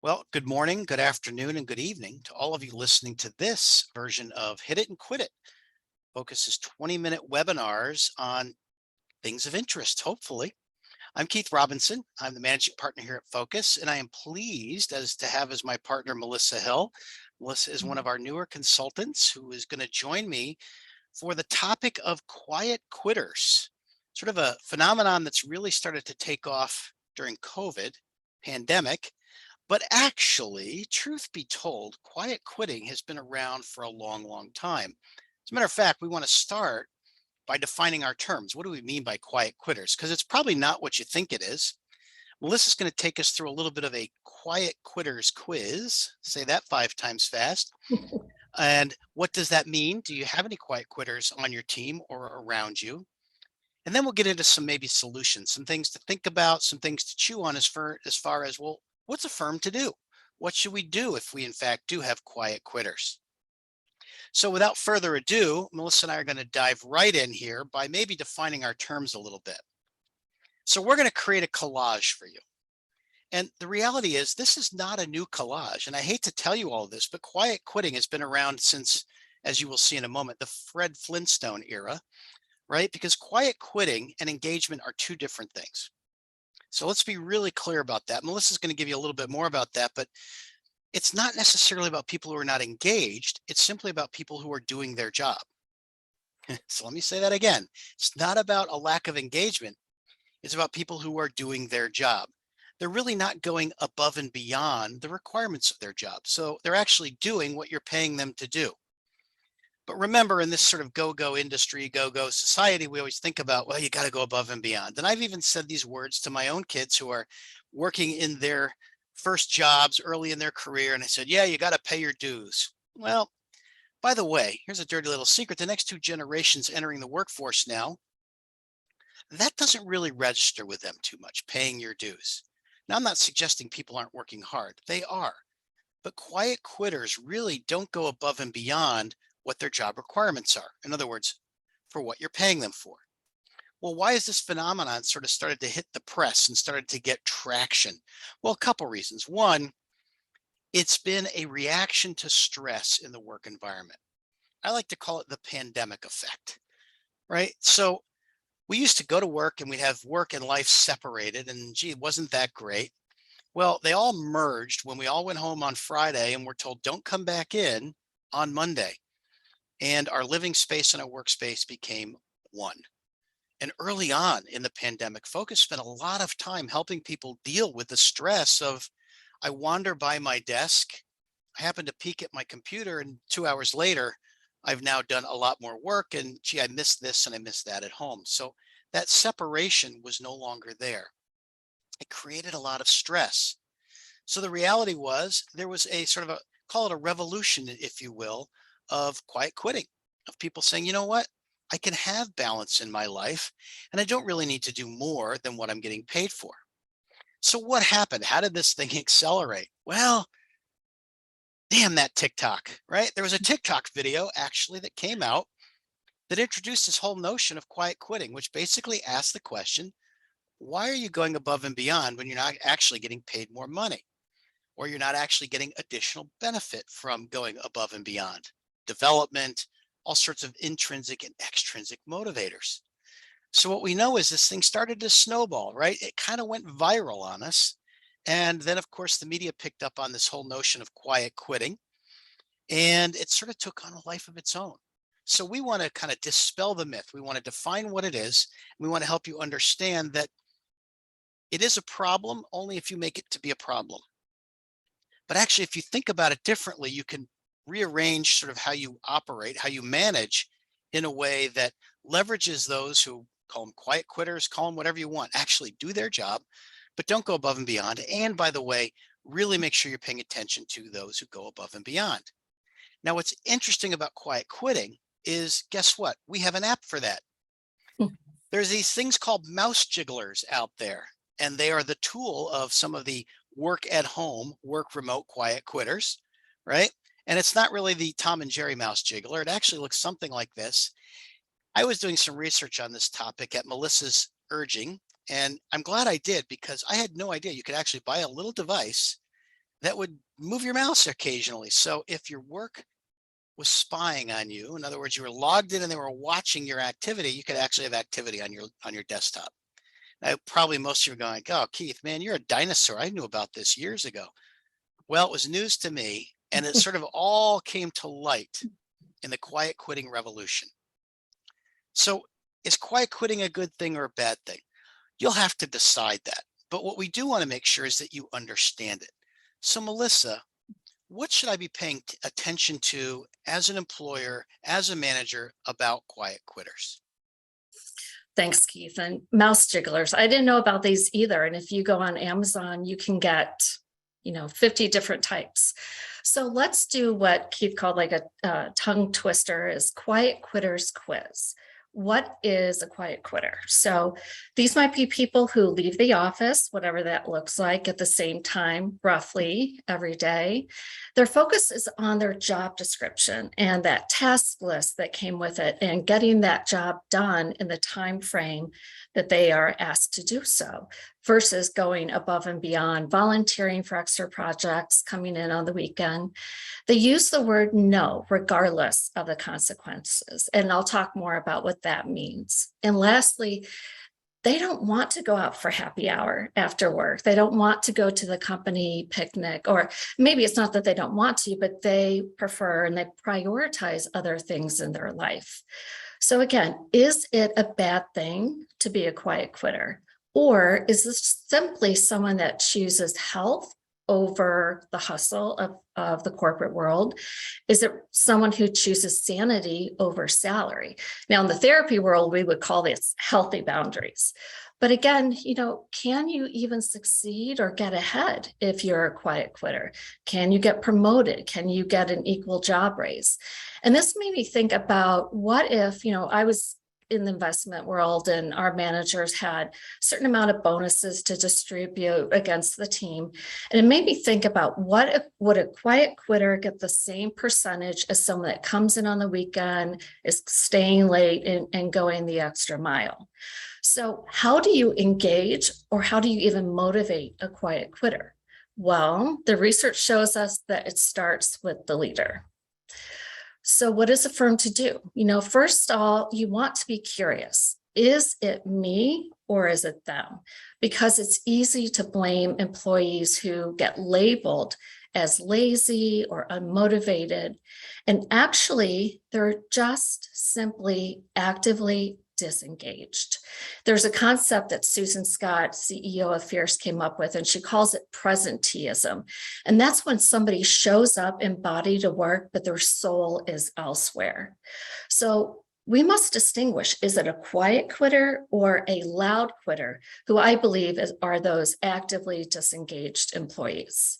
Well, good morning, good afternoon, and good evening to all of you listening to this version of Hit It and Quit It. Focus is 20-minute webinars on things of interest, hopefully. I'm Keith Robinson. I'm the managing partner here at Focus, and I am pleased as to have as my partner Melissa Hill. Melissa is one of our newer consultants who is going to join me for the topic of quiet quitters, sort of a phenomenon that's really started to take off during COVID pandemic. But actually, truth be told, quiet quitting has been around for a long, long time. As a matter of fact, we want to start by defining our terms. What do we mean by quiet quitters? Because it's probably not what you think it is. Melissa's going to take us through a little bit of a quiet quitters quiz. Say that 5 times fast. And what does that mean? Do you have any quiet quitters on your team or around you? And then we'll get into some maybe solutions, some things to think about, some things to chew on as far as, well, what's a firm to do? What should we do if we in fact do have quiet quitters? So without further ado, Melissa and I are going to dive right in here by maybe defining our terms a little bit. So we're going to create a collage for you. And the reality is this is not a new collage. And I hate to tell you all this, but quiet quitting has been around since, as you will see in a moment, the Fred Flintstone era, right? Because quiet quitting and engagement are two different things. So let's be really clear about that. Melissa's going to give you a little bit more about that, but it's not necessarily about people who are not engaged. It's simply about people who are doing their job. So let me say that again. It's not about a lack of engagement. It's about people who are doing their job. They're really not going above and beyond the requirements of their job. So they're actually doing what you're paying them to do. But remember, in this sort of go-go industry, go-go society, we always think about, well, you got to go above and beyond. And I've even said these words to my own kids who are working in their first jobs early in their career. And I said, yeah, you got to pay your dues. Well, by the way, here's a dirty little secret. The next two generations entering the workforce now, that doesn't really register with them too much, paying your dues. Now, I'm not suggesting people aren't working hard. They are. But quiet quitters really don't go above and beyond what their job requirements are. In other words, for what you're paying them for. Well, why has this phenomenon sort of started to hit the press and started to get traction? Well, a couple reasons. One, it's been a reaction to stress in the work environment. I like to call it the pandemic effect, right? So we used to go to work and we'd have work and life separated, and gee, wasn't that great? Well, they all merged when we all went home on Friday and were told, don't come back in on Monday. And our living space and our workspace became one. And early on in the pandemic, Focus spent a lot of time helping people deal with the stress of, I wander by my desk, I happen to peek at my computer, and 2 hours later, I've now done a lot more work, and gee, I missed this and I missed that at home. So that separation was no longer there. It created a lot of stress. So the reality was there was a sort of a, call it a revolution, if you will, of quiet quitting, of people saying, you know what, I can have balance in my life and I don't really need to do more than what I'm getting paid for. So what happened? How did this thing accelerate? Well, damn that TikTok, right? There was a TikTok video actually that came out that introduced this whole notion of quiet quitting, which basically asked the question, why are you going above and beyond when you're not actually getting paid more money? Or you're not actually getting additional benefit from going above and beyond development, all sorts of intrinsic and extrinsic motivators. So what we know is this thing started to snowball, right? It kind of went viral on us. And then of course the media picked up on this whole notion of quiet quitting, and it sort of took on a life of its own. So we want to kind of dispel the myth. We want to define what it is. We want to help you understand that it is a problem only if you make it to be a problem. But actually, if you think about it differently, you can rearrange sort of how you operate, how you manage in a way that leverages those who call them quiet quitters, call them whatever you want, actually do their job, but don't go above and beyond. And by the way, really make sure you're paying attention to those who go above and beyond. Now, what's interesting about quiet quitting is, guess what? We have an app for that. There's these things called mouse jigglers out there, and they are the tool of some of the work at home, work remote quiet quitters, right? And it's not really the Tom and Jerry mouse jiggler. It actually looks something like this. I was doing some research on this topic at Melissa's urging, and I'm glad I did because I had no idea you could actually buy a little device that would move your mouse occasionally. So if your work was spying on you, in other words, you were logged in and they were watching your activity, you could actually have activity on your desktop. Now, probably most of you are going, "Oh, Keith, man, you're a dinosaur. I knew about this years ago." Well, it was news to me, and it sort of all came to light in the quiet quitting revolution. So, is quiet quitting a good thing or a bad thing? You'll have to decide that. But what we do want to make sure is that you understand it. So, Melissa, what should I be paying attention to as an employer, as a manager about quiet quitters? Thanks, Keith. And mouse jigglers. I didn't know about these either. And if you go on Amazon, you can get, 50 different types. So let's do what Keith called like a tongue twister is quiet quitters quiz. What is a quiet quitter? So these might be people who leave the office, whatever that looks like, at the same time, roughly every day. Their focus is on their job description and that task list that came with it and getting that job done in the time frame that they are asked to do so versus going above and beyond, volunteering for extra projects, coming in on the weekend. They use the word no, regardless of the consequences. And I'll talk more about what that means. And lastly, they don't want to go out for happy hour after work. They don't want to go to the company picnic, or maybe it's not that they don't want to, but they prefer and they prioritize other things in their life. So again, is it a bad thing to be a quiet quitter? Or is this simply someone that chooses health over the hustle of the corporate world? Is it someone who chooses sanity over salary? Now, in the therapy world, we would call this healthy boundaries. But again, can you even succeed or get ahead if you're a quiet quitter? Can you get promoted? Can you get an equal job raise? And this made me think about what if, I was in the investment world and our managers had a certain amount of bonuses to distribute against the team. And it made me think about what if would a quiet quitter get the same percentage as someone that comes in on the weekend, is staying late and going the extra mile. So how do you engage or how do you even motivate a quiet quitter? Well, the research shows us that it starts with the leader. So what is a firm to do? First of all, you want to be curious. Is it me or is it them? Because it's easy to blame employees who get labeled as lazy or unmotivated. And actually, they're just simply actively disengaged. There's a concept that Susan Scott, CEO of Fierce, came up with, and she calls it presenteeism. And that's when somebody shows up in body to work, but their soul is elsewhere. So we must distinguish, is it a quiet quitter or a loud quitter, who I believe are those actively disengaged employees.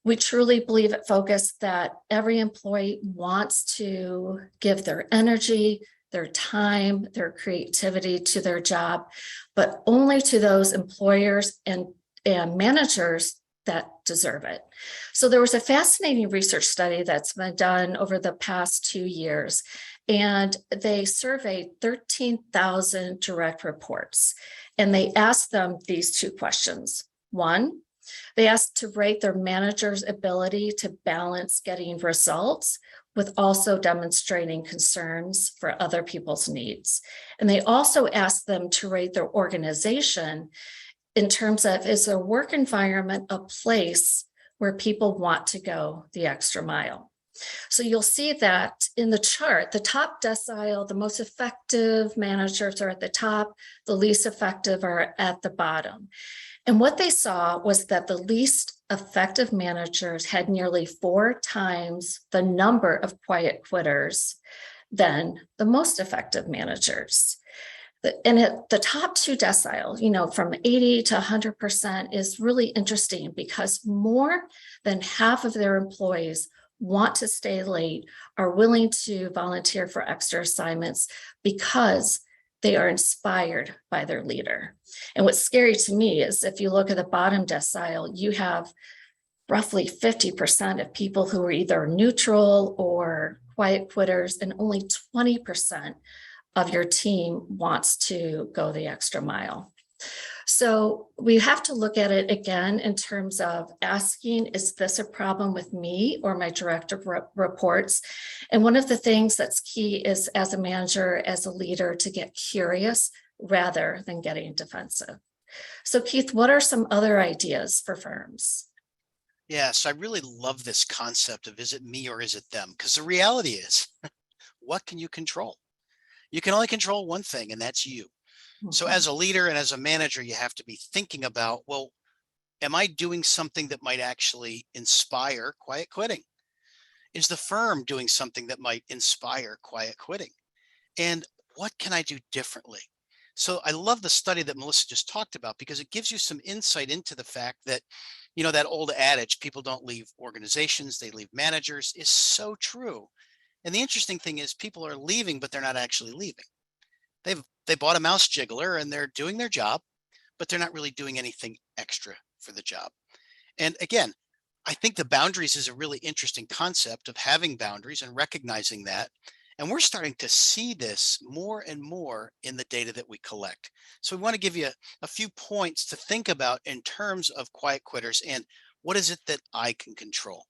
We truly believe at Focus that every employee wants to give their energy, their time, their creativity to their job, but only to those employers and managers that deserve it. So there was a fascinating research study that's been done over the past 2 years, and they surveyed 13,000 direct reports, and they asked them these 2 questions. One, they asked to rate their manager's ability to balance getting results with also demonstrating concerns for other people's needs. And they also asked them to rate their organization in terms of, is their work environment a place where people want to go the extra mile? So you'll see that in the chart, the top decile, the most effective managers are at the top, the least effective are at the bottom. And what they saw was that the least effective managers had nearly 4 times the number of quiet quitters than the most effective managers. And at the top 2 decile, from 80 to 100% is really interesting because more than half of their employees want to stay late, are willing to volunteer for extra assignments because they are inspired by their leader. And what's scary to me is if you look at the bottom decile, you have roughly 50% of people who are either neutral or quiet quitters, and only 20% of your team wants to go the extra mile. So we have to look at it again in terms of asking, is this a problem with me or my direct reports? And one of the things that's key is as a manager, as a leader, to get curious rather than getting defensive. So Keith, what are some other ideas for firms? Yes, I really love this concept of is it me or is it them? Because the reality is, what can you control? You can only control one thing, and that's you. So as Mhm. a leader and as a manager, you have to be thinking about, well, am I doing something that might actually inspire quiet quitting? Is the firm doing something that might inspire quiet quitting? And what can I do differently? So I love the study that Melissa just talked about because it gives you some insight into the fact that, that old adage, people don't leave organizations, they leave managers, is so true. And the interesting thing is people are leaving, but they're not actually leaving. They bought a mouse jiggler and they're doing their job, but they're not really doing anything extra for the job. And again, I think the boundaries is a really interesting concept of having boundaries and recognizing that. And we're starting to see this more and more in the data that we collect. So we want to give you a few points to think about in terms of quiet quitters and what is it that I can control?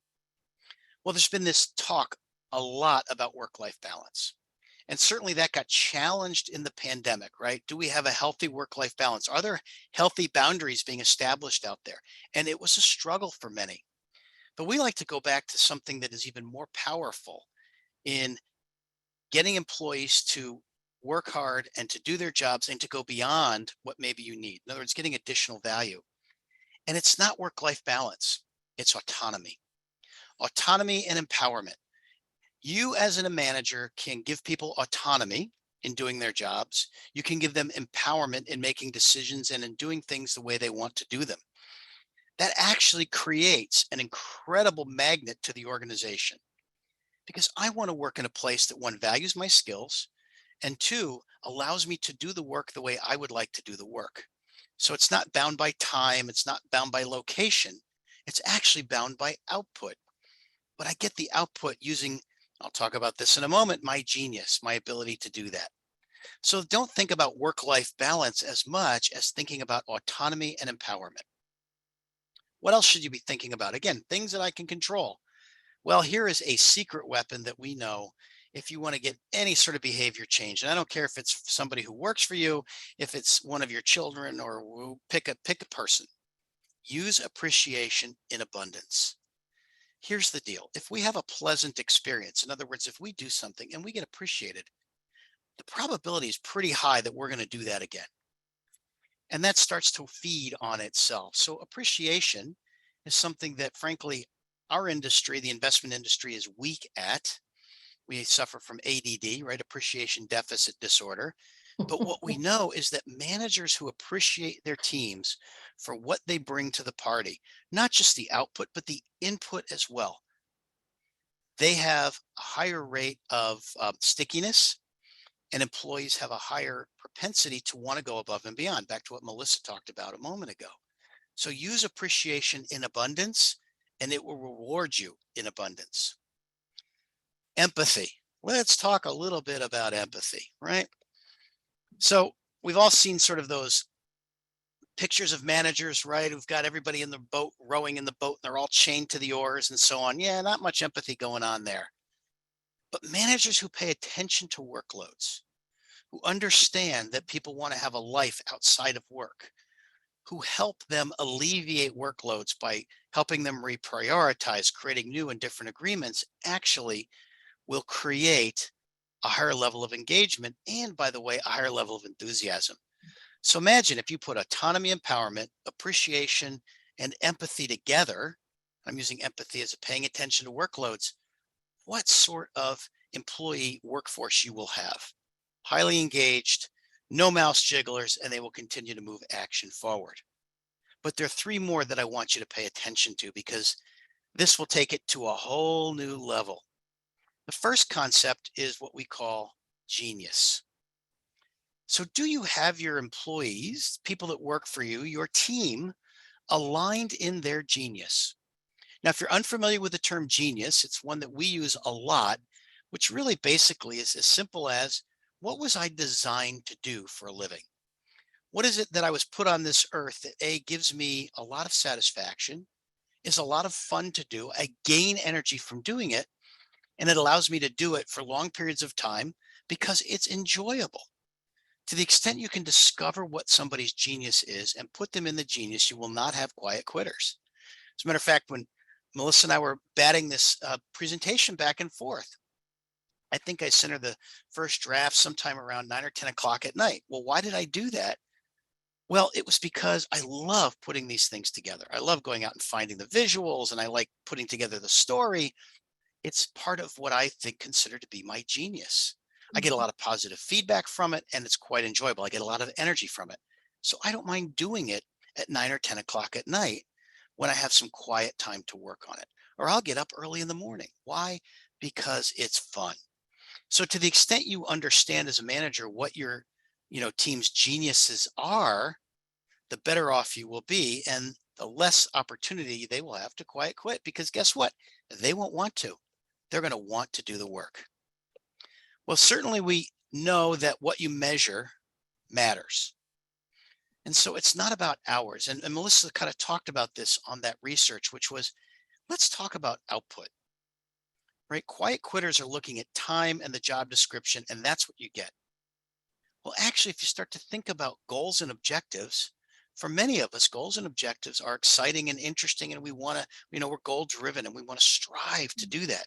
Well, there's been this talk a lot about work-life balance. And certainly that got challenged in the pandemic, right? Do we have a healthy work-life balance? Are there healthy boundaries being established out there? And it was a struggle for many. But we like to go back to something that is even more powerful in getting employees to work hard and to do their jobs and to go beyond what maybe you need. In other words, getting additional value. And it's not work-life balance, it's autonomy. Autonomy and empowerment. You as a manager can give people autonomy in doing their jobs. You can give them empowerment in making decisions and in doing things the way they want to do them. That actually creates an incredible magnet to the organization because I want to work in a place that one values my skills and two allows me to do the work the way I would like to do the work. So it's not bound by time, it's not bound by location, it's actually bound by output. But I get the output using, I'll talk about this in a moment, my genius, my ability to do that. So don't think about work-life balance as much as thinking about autonomy and empowerment. What else should you be thinking about? Again, things that I can control. Well, here is a secret weapon that we know if you want to get any sort of behavior change. And I don't care if it's somebody who works for you, if it's one of your children, or pick a person. Use appreciation in abundance. Here's the deal. If we have a pleasant experience, in other words, if we do something and we get appreciated, the probability is pretty high that we're going to do that again. And that starts to feed on itself. So appreciation is something that frankly, our industry, the investment industry, is weak at. We suffer from ADD, right? Appreciation deficit disorder. But what we know is that managers who appreciate their teams for what they bring to the party, not just the output, but the input as well, they have a higher rate of stickiness, and employees have a higher propensity to want to go above and beyond. Back to what Melissa talked about a moment ago. So use appreciation in abundance, and it will reward you in abundance. Empathy. Let's talk a little bit about empathy, right? So we've all seen sort of those pictures of managers, right? Who've got everybody in the boat, rowing in the boat, and they're all chained to the oars and so on. Yeah, not much empathy going on there. But managers who pay attention to workloads, who understand that people want to have a life outside of work, who help them alleviate workloads by helping them reprioritize, creating new and different agreements, actually will create a higher level of engagement and, by the way, a higher level of enthusiasm. So imagine if you put autonomy, empowerment, appreciation, and empathy together. I'm using empathy as a paying attention to workloads. What sort of employee workforce you will have? Highly engaged, no mouse jigglers, and they will continue to move action forward. But there are three more that I want you to pay attention to because this will take it to a whole new level. The first concept is what we call genius. So do you have your employees, people that work for you, your team, aligned in their genius? Now, if you're unfamiliar with the term genius, it's one that we use a lot, which really basically is as simple as what was I designed to do for a living? What is it that I was put on this earth that A, gives me a lot of satisfaction, is a lot of fun to do. I gain energy from doing it, and it allows me to do it for long periods of time because it's enjoyable. To the extent you can discover what somebody's genius is and put them in the genius, you will not have quiet quitters. As a matter of fact, when Melissa and I were batting this presentation back and forth, I think I sent her the first draft sometime around 9 or 10 o'clock at night. Well, why did I do that? Well, it was because I love putting these things together. I love going out and finding the visuals, and I like putting together the story. It's part of what I think consider to be my genius. I get a lot of positive feedback from it, and it's quite enjoyable. I get a lot of energy from it. So I don't mind doing it at 9 or 10 o'clock at night when I have some quiet time to work on it. Or I'll get up early in the morning. Why? Because it's fun. So to the extent you understand as a manager what your team's geniuses are, the better off you will be, and the less opportunity they will have to quiet quit, because guess what? They won't want to. They're going to want to do the work. Well, certainly we know that what you measure matters. And so it's not about hours. And Melissa kind of talked about this on that research, which was, let's talk about output, right? Quiet quitters are looking at time and the job description, and that's what you get. Well, actually, if you start to think about goals and objectives, for many of us, goals and objectives are exciting and interesting, and we want to, we're goal driven and we want to strive to do that.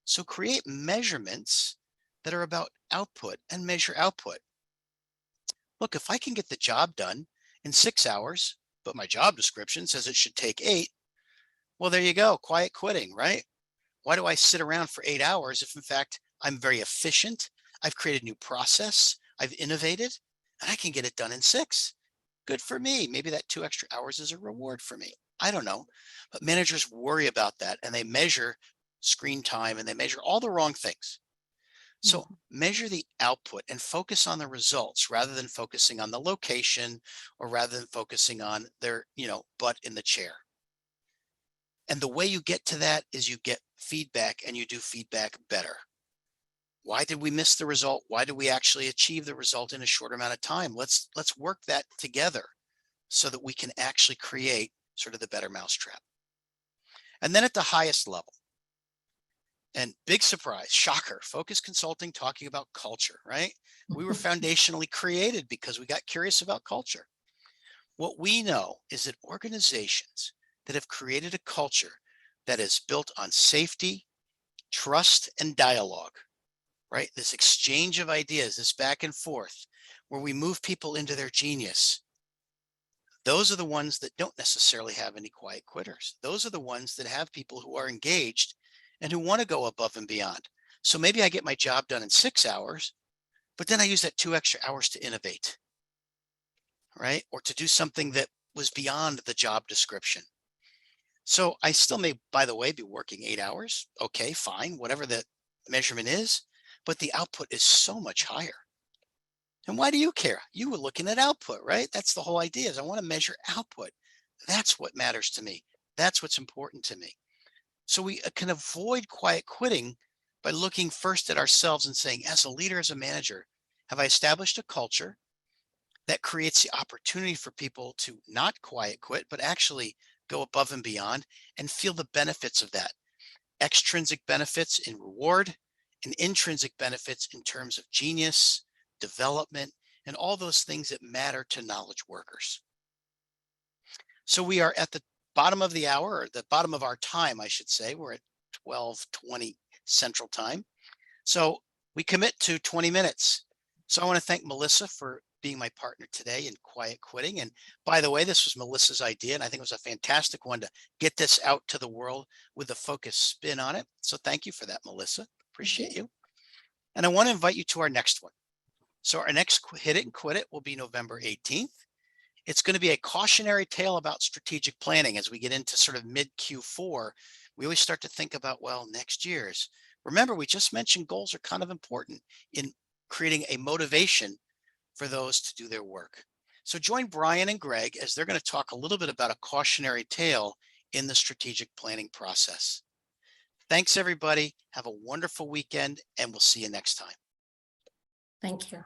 So create measurements that are about output and measure output. Look, if I can get the job done in 6 hours, but my job description says it should take 8, well, there you go, quiet quitting, right? Why do I sit around for 8 hours if in fact I'm very efficient, I've created a new process, I've innovated, and I can get it done in 6? Good for me. Maybe that 2 extra hours is a reward for me. I don't know. But managers worry about that, and they measure screen time and they measure all the wrong things. So Mhm. measure the output and focus on the results rather than focusing on the location, or rather than focusing on their, butt in the chair. And the way you get to that is you get feedback, and you do feedback better. Why did we miss the result? Why did we actually achieve the result in a short amount of time? Let's work that together so that we can actually create sort of the better mousetrap. And then at the highest level, and big surprise, shocker, Focus Consulting talking about culture, right? We were foundationally created because we got curious about culture. What we know is that organizations that have created a culture that is built on safety, trust, and dialogue, right? This exchange of ideas, this back and forth, where we move people into their genius. Those are the ones that don't necessarily have any quiet quitters. Those are the ones that have people who are engaged and who want to go above and beyond. So maybe I get my job done in 6 hours, but then I use that 2 extra hours to innovate, right? Or to do something that was beyond the job description. So I still may, by the way, be working 8 hours. Okay, fine, whatever the measurement is, but the output is so much higher. And why do you care? You were looking at output, right? That's the whole idea, is I want to measure output. That's what matters to me. That's what's important to me. So we can avoid quiet quitting by looking first at ourselves and saying, as a leader, as a manager, have I established a culture that creates the opportunity for people to not quiet quit, but actually go above and beyond and feel the benefits of that? Extrinsic benefits in reward, and intrinsic benefits in terms of genius, development, and all those things that matter to knowledge workers. So we are at the bottom of the hour, or the bottom of our time, I should say. We're at 12:20 Central Time. So we commit to 20 minutes. So I want to thank Melissa for being my partner today in quiet quitting. And by the way, this was Melissa's idea, and I think it was a fantastic one to get this out to the world with a focus spin on it. So thank you for that, Melissa. Thank Appreciate you. you. And I want to invite you to our next one. So our next Hit It and Quit It will be November 18th. It's going to be a cautionary tale about strategic planning. As we get into sort of mid Q4, we always start to think about, well, next year's. Remember, we just mentioned goals are kind of important in creating a motivation for those to do their work. So join Brian and Greg as they're going to talk a little bit about a cautionary tale in the strategic planning process. Thanks, everybody. Have a wonderful weekend, and we'll see you next time. Thank you.